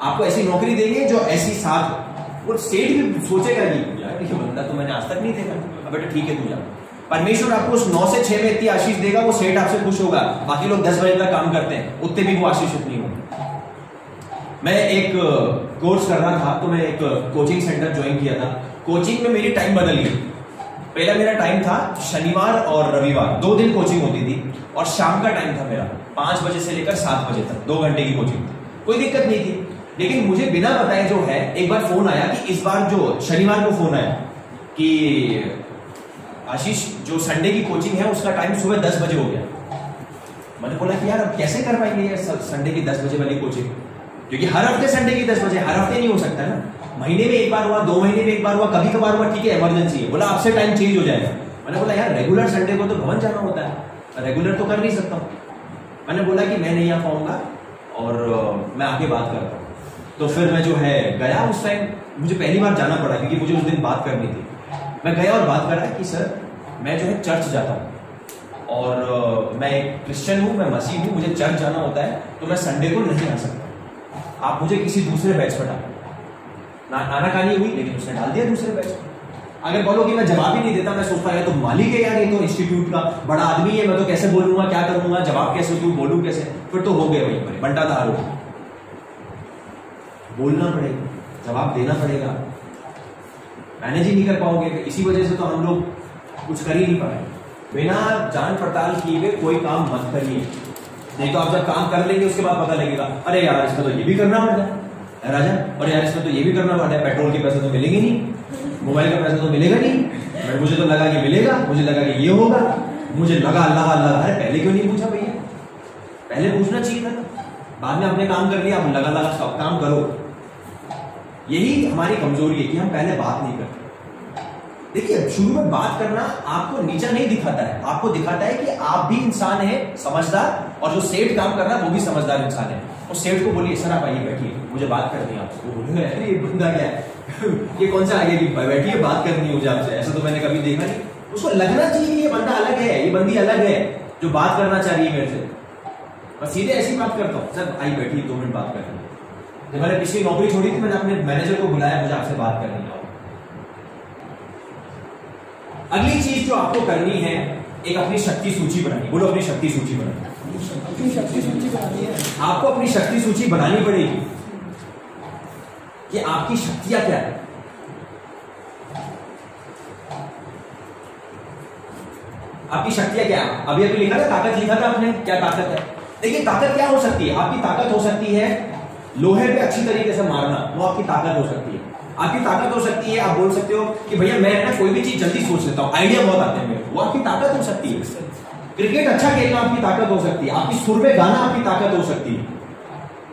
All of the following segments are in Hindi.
आपको ऐसी नौकरी देंगे जो ऐसी साथ हो। वो सेठ भी सोचेगा कि यार ये बंदा तो मैंने आज तक नहीं देखा, बेटा ठीक है तू जा। परमेश्वर आपको उस 9 से 6 में इतनी आशीष देगा, वो सेठ आपसे खुश होगा। बाकी लोग 10 बजे तक काम करते हैं, उतने भी वो आशीष नहीं होगी। मैं एक कोर्स कर रहा था, तो मैं एक कोचिंग सेंटर ज्वाइन किया था। कोचिंग में मेरी टाइम बदल गई। पहला मेरा टाइम था शनिवार और रविवार, 2 दिन कोचिंग होती थी, और शाम का टाइम था मेरा 5 बजे से लेकर 7 बजे तक, 2 घंटे की कोचिंग थी। कोई दिक्कत नहीं थी, लेकिन मुझे बिना बताए जो है एक बार फोन आया कि इस बार जो शनिवार को फोन आया कि आशीष जो संडे की कोचिंग है उसका टाइम सुबह 10 बजे हो गया। मैंने बोला कि यार अब कैसे कर पाएंगे ये संडे की 10 बजे वाली कोचिंग, क्योंकि हर हफ्ते संडे की 10 बजे, हर हफ्ते नहीं हो सकता ना, महीने में एक बार हुआ, 2 महीने में एक बार हुआ, कभी कभार हुआ, ठीक है इमरजेंसी है। बोला आपसे टाइम चेंज हो जाएगा। मैंने बोला यार रेगुलर संडे को तो भवन जाना होता है, रेगुलर तो कर नहीं सकता हूँ। मैंने बोला कि मैं नहीं आ पाऊंगा और मैं आगे बात करता हूँ। तो फिर मैं जो है गया, उस टाइम मुझे पहली बार जाना पड़ा क्योंकि मुझे उस दिन बात करनी थी। मैं गया और बात करा कि सर मैं जो है चर्च जाता हूँ और मैं एक क्रिश्चियन हूँ, मैं मसीह हूँ, मुझे चर्च जाना होता है, तो मैं संडे को नहीं आ सकता। आप मुझे किसी दूसरे बैच पर डालो। ना आनाकानी हुई, लेकिन उसने डाल दिया दूसरे बैच पर। अगर बोलो कि मैं जवाब ही नहीं देता, मैं सोचता है तो मालिक है यार, ये तो इंस्टीट्यूट का बड़ा आदमी है, मैं तो कैसे बोलूंगा, क्या करूंगा, जवाब कैसे दूं, बोलूं कैसे, फिर तो हो गए वहीं पर बंटा धार हो। बोलना पड़ेगा, जवाब देना पड़ेगा, मैनेज ही नहीं कर पाओगे। इसी वजह से तो हम लोग कुछ कर ही नहीं पाए। बिना जान पड़ताल किए हुए कोई काम मत करिए, नहीं तो आप जब काम कर लेंगे उसके बाद पता लगेगा अरे यार इसमें तो ये भी करना पड़ता है राजा, और यार इसमें तो ये भी करना पड़ता है, पेट्रोल के पैसे तो मिलेंगे नहीं, मोबाइल का पैसा तो मिलेगा नहीं, मुझे तो लगा कि मिलेगा, मुझे लगा कि ये होगा, मुझे लगा अल्लाह अल्लाह। अरे पहले क्यों नहीं पूछा भैया, पहले पूछना चाहिए था। बाद में आपने काम कर लिया, आप लगा लगा सब काम करो। यही हमारी कमजोरी है कि हम पहले बात नहीं करते। देखिए शुरू में बात करना आपको नीचा नहीं दिखाता है, आपको दिखाता है कि आप भी इंसान है समझदार, और जो सेठ काम कर रहा है वो भी समझदार इंसान है। उस सेठ को बोलिए सर आप आइए बैठिए, मुझे बात करनी है आपसे। वो बोले अरे ये बंदा क्या है ये कौन सा आगे की बैठिए बात करनी है मुझे आपसे, ऐसा तो मैंने कभी देखा नहीं। उसको लगना चाहिए ये बंदा अलग है, ये बंदी अलग है जो बात करना चाह रही है मेरे से। मैं सीधे ऐसी बात करता हूँ, सर आई बैठिए 2 मिनट बात करनी है। जब मैंने पिछली नौकरी छोड़ी थी, मैंने अपने मैनेजर को बुलाया, मुझे आपसे बात करनी है। अगली चीज जो आपको करनी है, एक अपनी शक्ति सूची बनानी। बोलो अपनी शक्ति सूची बनानी। आपको अपनी शक्ति सूची बनानी पड़ेगी कि आपकी शक्तियां क्या है। आपकी शक्तियां क्या है? अभी अभी लिखा था ताकत, लिखा था आपने, क्या ताकत है? देखिए ताकत क्या हो सकती है। आपकी ताकत हो सकती है लोहे पे अच्छी तरीके से मारना, वो आपकी ताकत हो सकती है। आपकी ताकत हो सकती है, आप बोल सकते हो कि भैया मैं ना कोई भी चीज जल्दी सोच लेता हूं, आइडिया बहुत आते हैं मेरे, वो आपकी ताकत हो सकती है। क्रिकेट अच्छा खेलना आपकी ताकत हो सकती है। आपकी सुर में गाना आपकी ताकत हो सकती है।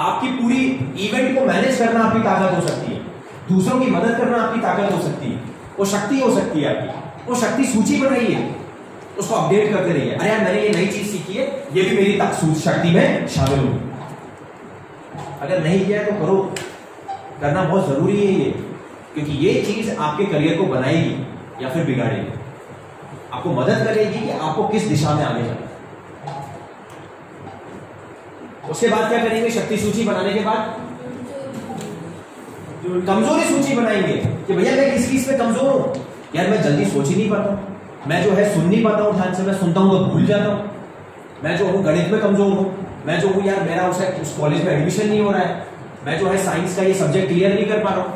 आपकी पूरी इवेंट को मैनेज करना आपकी ताकत हो सकती है। दूसरों की मदद करना आपकी ताकत हो सकती है। वो शक्ति हो सकती है आपकी। वो शक्ति सूची बनाइए, उसको अपडेट करते रहिए। अरे यार मैंने ये नई चीज सीखी है, ये भी मेरी शक्ति में शामिल होगी। अगर नहीं किया तो करो, करना बहुत जरूरी है ये, क्योंकि ये चीज आपके करियर को बनाएगी या फिर बिगाड़ेगी। आपको मदद करेगी कि आपको किस दिशा में आगे जाना। उसके बाद क्या करेंगे? शक्ति सूची बनाने के बाद कमजोरी सूची बनाएंगे कि भैया मैं किस चीज पे कमजोर हूं। यार मैं जल्दी सोच ही नहीं पाता हूं, मैं जो है सुन नहीं पाता हूं ध्यान से, मैं सुनता हूं तो भूल जाता हूं। मैं जो हूं गणित में कमजोर हूं। मैं जो हूं यार मेरा उस कॉलेज में एडमिशन नहीं हो रहा है। मैं जो है साइंस का ये सब्जेक्ट क्लियर नहीं कर पा रहा हूं।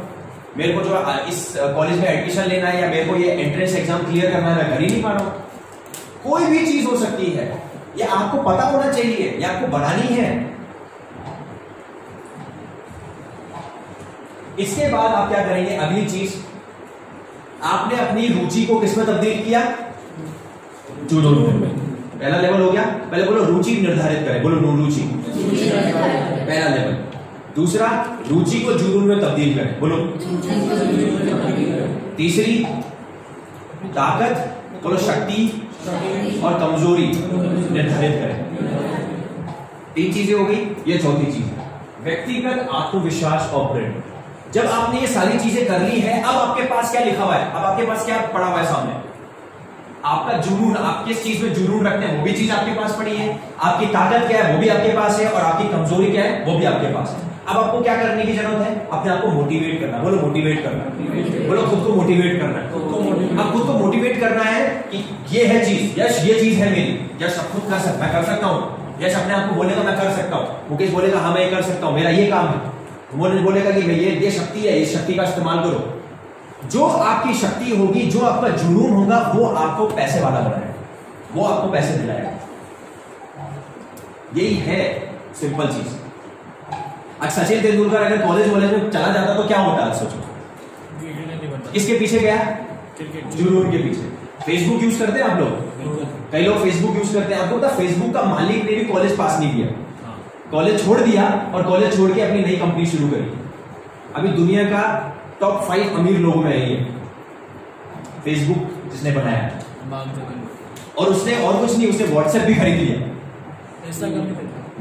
मेरे को जो इस कॉलेज में एडमिशन लेना है या मेरे को ये एंट्रेंस एग्जाम क्लियर करना है, मैं कर ही नहीं पा रहा हूं। कोई भी चीज हो सकती है, ये आपको पता होना चाहिए, ये आपको बनानी है। इसके बाद आप क्या करेंगे? अगली चीज, आपने अपनी रुचि को किसमें तब्दील किया? जुनून में। पहला लेवल हो गया। पहले बोलो रुचि निर्धारित करें, बोलो रुचि, पहला लेवल। दूसरा, रुचि को जुनून में तब्दील करें, बोलो। तीसरी, ताकत, बोलो शक्ति और कमजोरी निर्धारित करें। 3 चीजें हो गई। ये चौथी चीज है, व्यक्तिगत आत्मविश्वास और प्रेरणा। जब आपने ये सारी चीजें कर ली है, अब आपके पास क्या लिखा हुआ है? अब आपके पास क्या पड़ा हुआ है सामने? आपका जुनून, आप किस चीज में जुनून रखते हैं वो भी चीज आपके पास पड़ी है। आपकी ताकत क्या है वो भी आपके पास है, और आपकी कमजोरी क्या है वो भी आपके पास है। अब आपको क्या करने की जरूरत है? अपने आप को मोटिवेट करना। बोलो मोटिवेट करना, बोलो खुद को मोटिवेट करना। अब खुद को मोटिवेट करना है कि ये है चीज, यश ये चीज है मेरी, यश अब खुद मैं कर सकता हूँ। यश अपने आप को बोलेगा मैं कर सकता हूँ। मुकेश बोलेगा हाँ मैं कर सकता हूँ, मेरा ये काम है। बोलेगा कि ये शक्ति है, इस शक्ति का इस्तेमाल करो। जो आपकी शक्ति होगी, जो आपका जुनून होगा, वो आपको पैसे वाला बनाएगा, वो आपको पैसे दिलाएगा। यही है सिंपल चीज। आज सचिन तेंदुलकर अगर कॉलेज में चला जाता तो क्या होता है? सोचो, किसके पीछे गया? जुनून के पीछे। फेसबुक यूज करते हैं आप लोग? कई लोग फेसबुक यूज करते हैं। आपको पता फेसबुक का मालिक ने भी कॉलेज पास नहीं किया, कॉलेज छोड़ दिया और कॉलेज छोड़ के अपनी नई कंपनी शुरू करी। अभी दुनिया का टॉप 5 अमीर लोगों में है ये फेसबुक जिसने बनाया। और उसने और कुछ नहीं, उसने व्हाट्सएप भी खरीद लिया।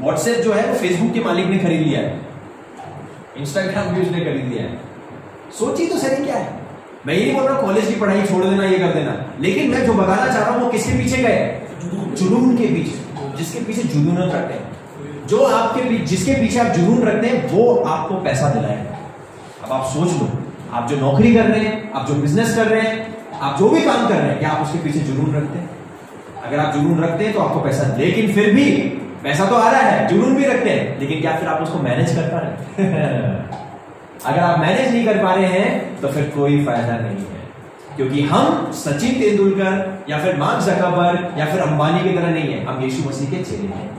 व्हाट्सएप जो है वो फेसबुक के मालिक ने खरीद लिया है, इंस्टाग्राम भी उसने खरीद लिया है। सोचिए तो सही क्या है। मैं ये नहीं बोल रहा कॉलेज की पढ़ाई छोड़ देना, ये कर देना, लेकिन मैं जो बताना चाह रहा हूं वो किसके पीछे गए? जुनून के पीछे। जिसके पीछे जुनून रखते हैं, जो आपके जिसके पीछे आप जुनून रखते हैं, वो आपको पैसा दिलाएगा। अब आप सोच लो, आप जो नौकरी कर रहे हैं, आप जो बिजनेस कर रहे हैं, आप जो भी काम कर रहे हैं, क्या आप उसके पीछे जुनून रखते हैं? अगर आप जुनून रखते हैं तो आपको पैसा, लेकिन फिर भी पैसा तो आ रहा है, जुनून भी रखते हैं, लेकिन क्या फिर आप उसको मैनेज कर पा रहे हैं? अगर आप मैनेज नहीं कर पा रहे हैं तो फिर कोई फायदा नहीं है। क्योंकि हम सचिन तेंदुलकर या फिर मार्क ज़करबर्ग या फिर अंबानी की तरह नहीं है, हम यीशु मसीह के चेले हैं।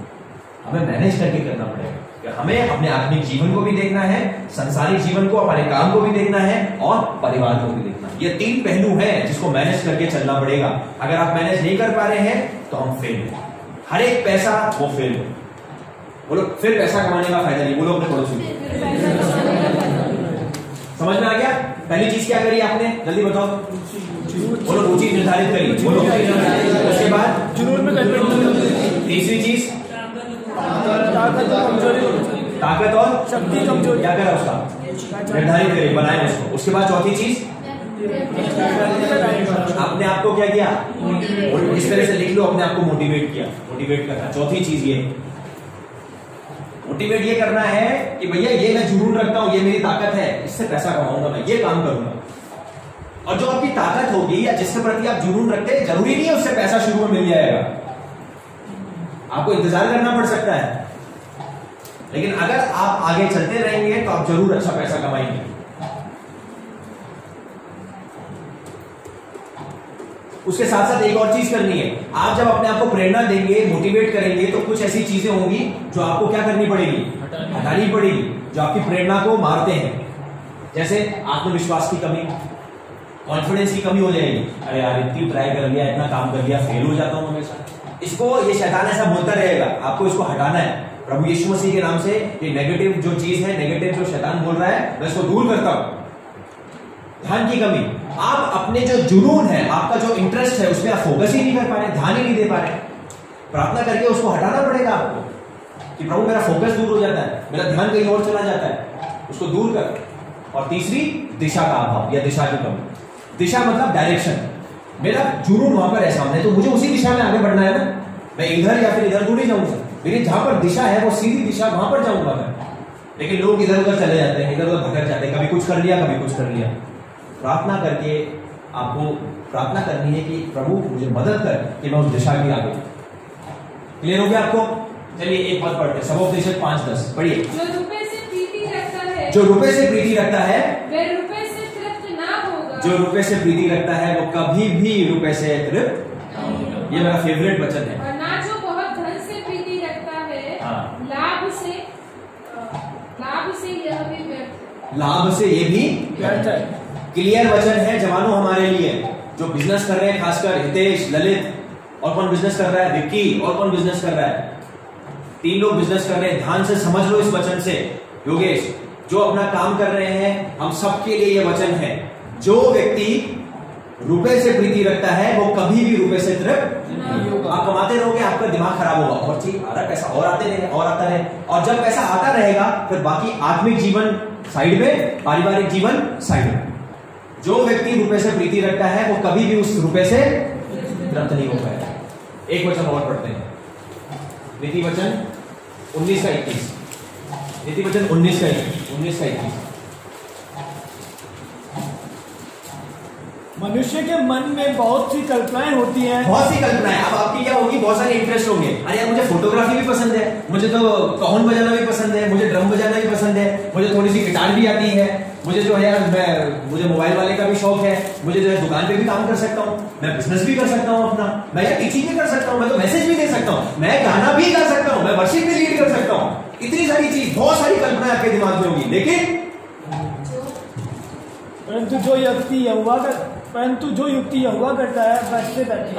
हमें मैनेज करके करना पड़ेगा। हमें अपने आत्मिक जीवन को भी देखना है, संसारिक जीवन को, हमारे काम को भी देखना है और परिवार को भी देखना है। ये 3 पहलू हैं जिसको मैनेज करके चलना पड़ेगा। अगर आप मैनेज नहीं कर पा रहे हैं तो हम फेल हैं। हर एक पैसा वो फेल है। बोलो फिर पैसा कमाने का फायदा नहीं। बोलो अपने पड़ोसी को। समझ में आ गया? पहली चीज क्या करी आपने? जल्दी बताओ। बोलो रुचि निर्धारित करी। बोलो उसके बाद जुनून में कन्वर्ट। तीसरी चीज ताकत और शक्ति कमजोरी, क्या करा उसका? निर्धारित करी, बनाए उसको। उसके बाद चौथी चीज अपने आप को क्या किया? इस तरह से लिख लो, अपने आप को मोटिवेट किया। मोटिवेट करना चौथी चीज ये। मोटिवेट ये करना है कि भैया ये मैं जुनून रखता हूं, ये मेरी ताकत है, इससे पैसा कमाऊंगा, मैं ये काम करूंगा। और जो आपकी ताकत होगी या जिसके प्रति आप जुनून रखते हैं, जरूरी नहीं है उससे पैसा शुरू में मिल जाएगा, आपको इंतजार करना पड़ सकता है। लेकिन अगर आप आगे चलते रहेंगे तो आप जरूर अच्छा पैसा कमाएंगे। उसके साथ साथ एक और चीज करनी है। आप जब अपने आप को प्रेरणा देंगे, मोटिवेट करेंगे, तो कुछ ऐसी चीजें होंगी जो आपको क्या करनी पड़ेगी? हटानी पड़ेगी, जो आपकी प्रेरणा को मारते हैं। जैसे आत्मविश्वास की कमी, कॉन्फिडेंस की कमी हो जाएगी। अरे यार इतनी ट्राई कर लिया, इतना काम कर लिया, फेल हो जाता हूं हमेशा। इसको ये शैतान ऐसा बोलता रहेगा, आपको इसको हटाना है। प्रभु यीशु मसीह के नाम से ये नेगेटिव जो चीज है, नेगेटिव जो शैतान बोल रहा है, मैं इसको दूर करता हूं। ध्यान की कमी, आप अपने जो जुनून है, आपका जो इंटरेस्ट है, उसमें आप फोकस ही नहीं कर पा रहे, ध्यान ही नहीं दे पा रहे। प्रार्थना करके उसको हटाना पड़ेगा आपको कि प्रभु मेरा फोकस दूर हो जाता है, मेरा ध्यान कहीं और चला जाता है, उसको दूर कर। और तीसरी, दिशा का अभाव या दिशा की कमी। दिशा मतलब डायरेक्शन। मेरा जुनून वहां पर है सामने, तो मुझे उसी दिशा में आगे बढ़ना है ना। मैं इधर या फिर इधर थोड़ी जाऊंगा, मेरी जहां पर दिशा है वो सीधी दिशा, वहां पर जाऊंगा मैं। लेकिन लोग इधर उधर चले जाते हैं, इधर उधर भटक जाते हैं, कभी कुछ कर लिया, कभी कुछ कर लिया। प्रार्थना करके आपको प्रार्थना करनी है कि प्रभु मुझे मदद कर कि मैं उस दिशा की आगे। क्लियर हो गया आपको? चलिए एक बात पढ़ते हैं, सबोपदेशक 5:10 पढ़िए। जो रुपए से प्रीति रखता है, जो रुपए से प्रीति रखता है, वह रुपए से तृप्त ना होगा। जो रुपए से प्रीति रखता है वो कभी भी रुपए से तृप्त ना होगा। ये मेरा फेवरेट वचन है। और ना जो बहुत धन से प्रीति रखता है, लाभ से यह भी व्यर्थ। लाभ से ये भी व्यर्थ है। क्लियर वचन है जवानों हमारे लिए, जो बिजनेस कर रहे हैं, खासकर हितेश, ललित, और कौन बिजनेस कर रहा है? विक्की, और कौन बिजनेस कर रहा है? 3 लोग बिजनेस कर रहे हैं। ध्यान से समझ लो इस वचन से। योगेश, जो अपना काम कर रहे हैं, हम सबके लिए ये वचन है। जो व्यक्ति रुपए से प्रीति रखता है वो कभी भी रुपए से तृप्त नहीं होगा। आप कमाते रहोगे, आपका दिमाग खराब होगा, और चीज आ रहा पैसा और आते रहेगा और आता रहे, और जब पैसा आता रहेगा फिर बाकी आत्मिक जीवन साइड में, पारिवारिक जीवन साइड में। जो व्यक्ति रुपए से प्रीति रखता है वो कभी भी उस रुपए से तृप्त नहीं हो पाएगा। एक वचन और पढ़ते हैं, नीति वचन 19 का 21। नीति वचन 19 का 21। मनुष्य के मन में बहुत सी कल्पनाएं होती हैं। बहुत सी कल्पनाएं। अब आपकी क्या होगी, बहुत सारे इंटरेस्ट होंगे। अरे यार मुझे फोटोग्राफी भी पसंद है, मुझे तो कहोन बजाना भी पसंद है, मुझे ड्रम बजाना भी पसंद है, मुझे थोड़ी सी गिटार भी आती है, मुझे जो है यार मुझे मोबाइल वाले का भी शौक है, मुझे जो है दुकान पे भी काम कर सकता हूँ, मैं बिजनेस भी कर सकता हूँ अपना, मैं यार टीचिंग भी कर सकता हूँ, मैं तो मैसेज भी दे सकता हूँ, मैं गाना भी गा सकता हूँ, मैं वर्शिप भी लीड कर सकता हूँ। इतनी सारी चीज, बहुत सारी कल्पनाएं आपके दिमाग में होगी। लेकिन परंतु जो युक्ति यहोवा करता है वह स्थिर रहती है।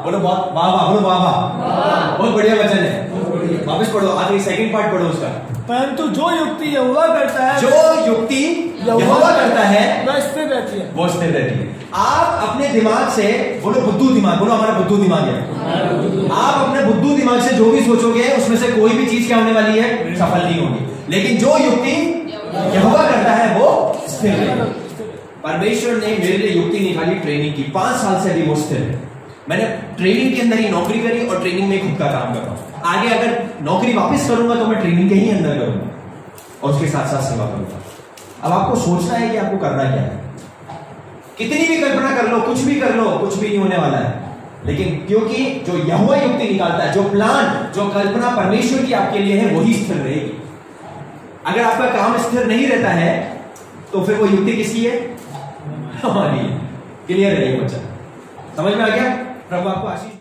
बोलो बहुत वाह वाह, बोलो वाह वाह, बहुत बढ़िया वचन है। वापस पढ़ो, आगे सेकंड पार्ट पढ़ो उसका। परंतु जो युक्ति यहोवा करता है, जो युक्ति यहोवा करता है वह स्थिर रहती है, वो स्थिर रहती है। आप अपने दिमाग से, बोलो बुद्धू दिमाग, बोलो हमारा बुद्धू दिमाग है। आप अपने बुद्धू दिमाग से जो भी सोचोगे उसमें से कोई भी चीज क्या होने वाली है, सफल नहीं होगी। लेकिन जो युक्ति यहोवा करता है वो स्थिर है। परमेश्वर ने मेरे लिए युक्ति निकाली ट्रेनिंग की, 5 साल से अभी वो स्थिर है। मैंने ट्रेनिंग के अंदर ही नौकरी करी और ट्रेनिंग में खुद का काम कर रहा हूं। आगे अगर नौकरी वापस करूंगा तो मैं ट्रेनिंग के ही अंदर करूंगा और उसके साथ साथ सेवा करूंगा। अब आपको सोचना है कि आपको करना क्या है। कितनी भी कल्पना कर लो, कुछ भी कर लो, कुछ भी नहीं होने वाला है। लेकिन क्योंकि जो यहोवा युक्ति निकालता है, जो प्लान, जो कल्पना परमेश्वर की आपके लिए है, वही स्थिर रहेगी। अगर आपका काम स्थिर नहीं रहता है तो फिर वो युक्ति किसकी है, हमारी है। क्लियर है ये बच्चा, समझ में आ गया? प्रभु आपको आशीष